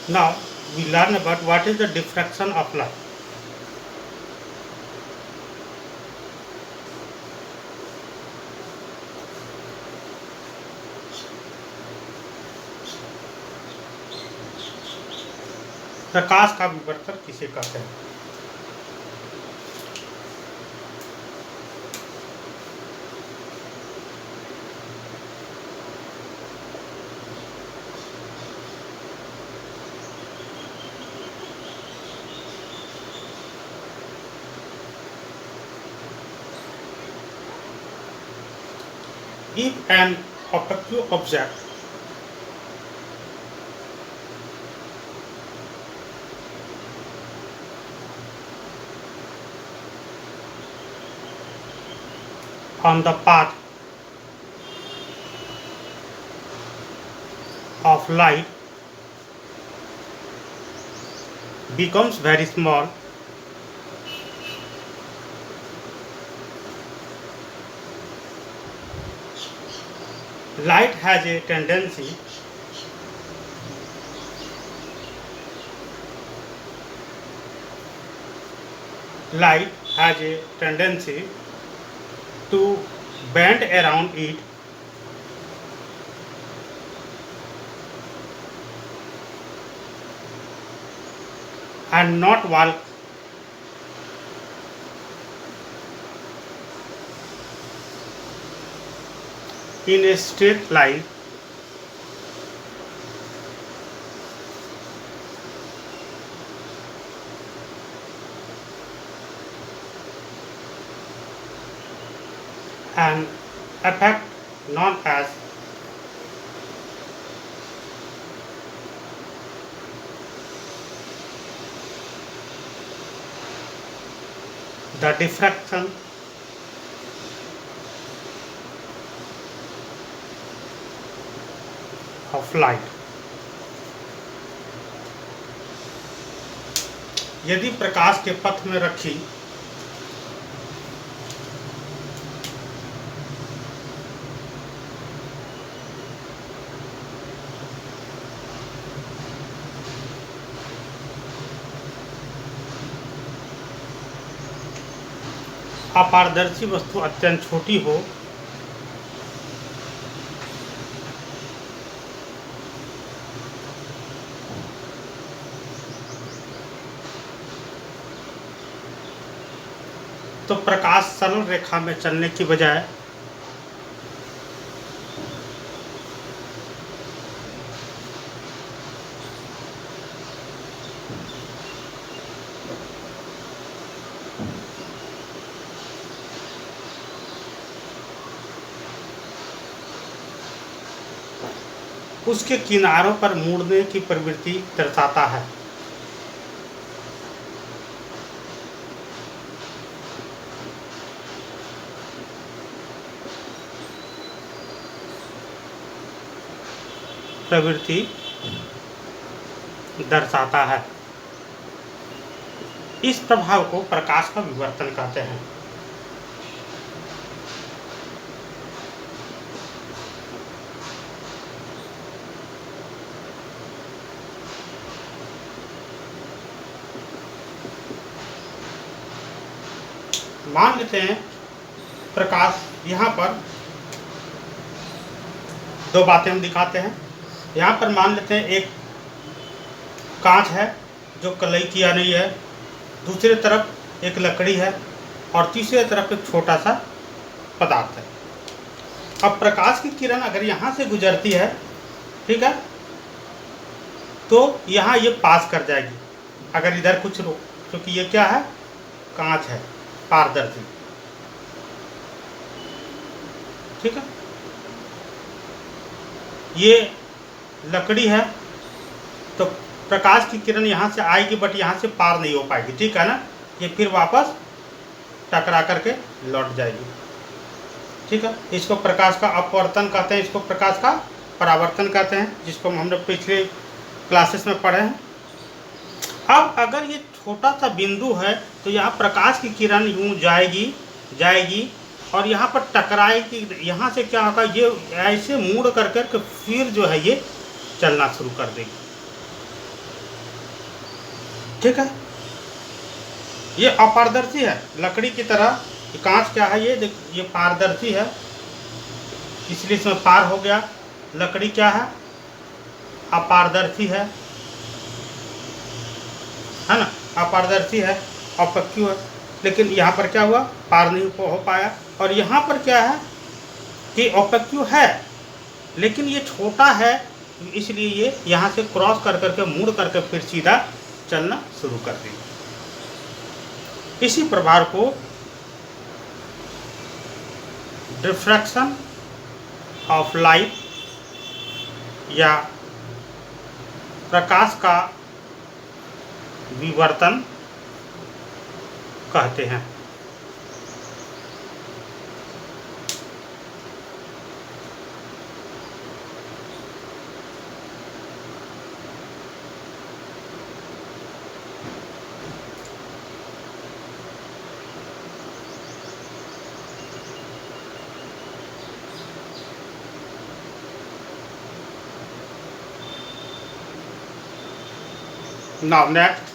Now we learn about what is the diffraction of light. प्रकाश का विवर्तन किसे कहते हैं? If an opaque object on the path of light becomes very small, light has a tendency to bend around it and not walk in a straight line. An effect known as the diffraction of light. यदि प्रकाश के पथ में रखी अपारदर्शी वस्तु अत्यंत छोटी हो तो प्रकाश सरल रेखा में चलने की बजाय उसके किनारों पर मुड़ने की प्रवृत्ति दर्शाता है। इस प्रभाव को प्रकाश का विवर्तन कहते हैं। मान लेते हैं प्रकाश, यहाँ पर दो बातें हम दिखाते हैं। यहाँ पर मान लेते हैं एक कांच है जो कलई किया नहीं है, दूसरी तरफ एक लकड़ी है और तीसरी तरफ एक छोटा सा पदार्थ है। अब प्रकाश की किरण अगर यहाँ से गुजरती है, ठीक है, तो यहाँ ये पास कर जाएगी। अगर इधर कुछ रो, क्योंकि ये क्या है, कांच है, पारदर्शी, ठीक है। ये लकड़ी है तो प्रकाश की किरण यहाँ से आएगी बट यहाँ से पार नहीं हो पाएगी, ठीक है ना। ये फिर वापस टकरा करके लौट जाएगी, ठीक है। इसको प्रकाश का अपवर्तन कहते हैं, इसको प्रकाश का परावर्तन कहते हैं, जिसको हमने पिछले क्लासेस में पढ़े हैं। अब अगर ये छोटा सा बिंदु है तो यहाँ प्रकाश की किरण यूँ जाएगी और यहाँ पर टकराएगी। यहाँ से क्या होगा, ये ऐसे मुड़ कर फिर जो है ये चलना शुरू कर देगी। ठीक है, ये अपारदर्शी है लकड़ी की तरह। कांच क्या है, ये देख, ये पारदर्शी है, इसलिए इसमें पार हो गया। लकड़ी क्या है, अपारदर्शी है ना, अपारदर्शी है, अपक्यू है। लेकिन यहाँ पर क्या हुआ, पार नहीं हो पाया। और यहाँ पर क्या है कि अपक्यू है, लेकिन ये छोटा है, इसलिए ये यहाँ से क्रॉस कर करके मुड़ करके फिर सीधा चलना शुरू कर देंगे। इसी प्रभाव को डिफ्रैक्शन ऑफ लाइट या प्रकाश का विवर्तन कहते हैं। Now next,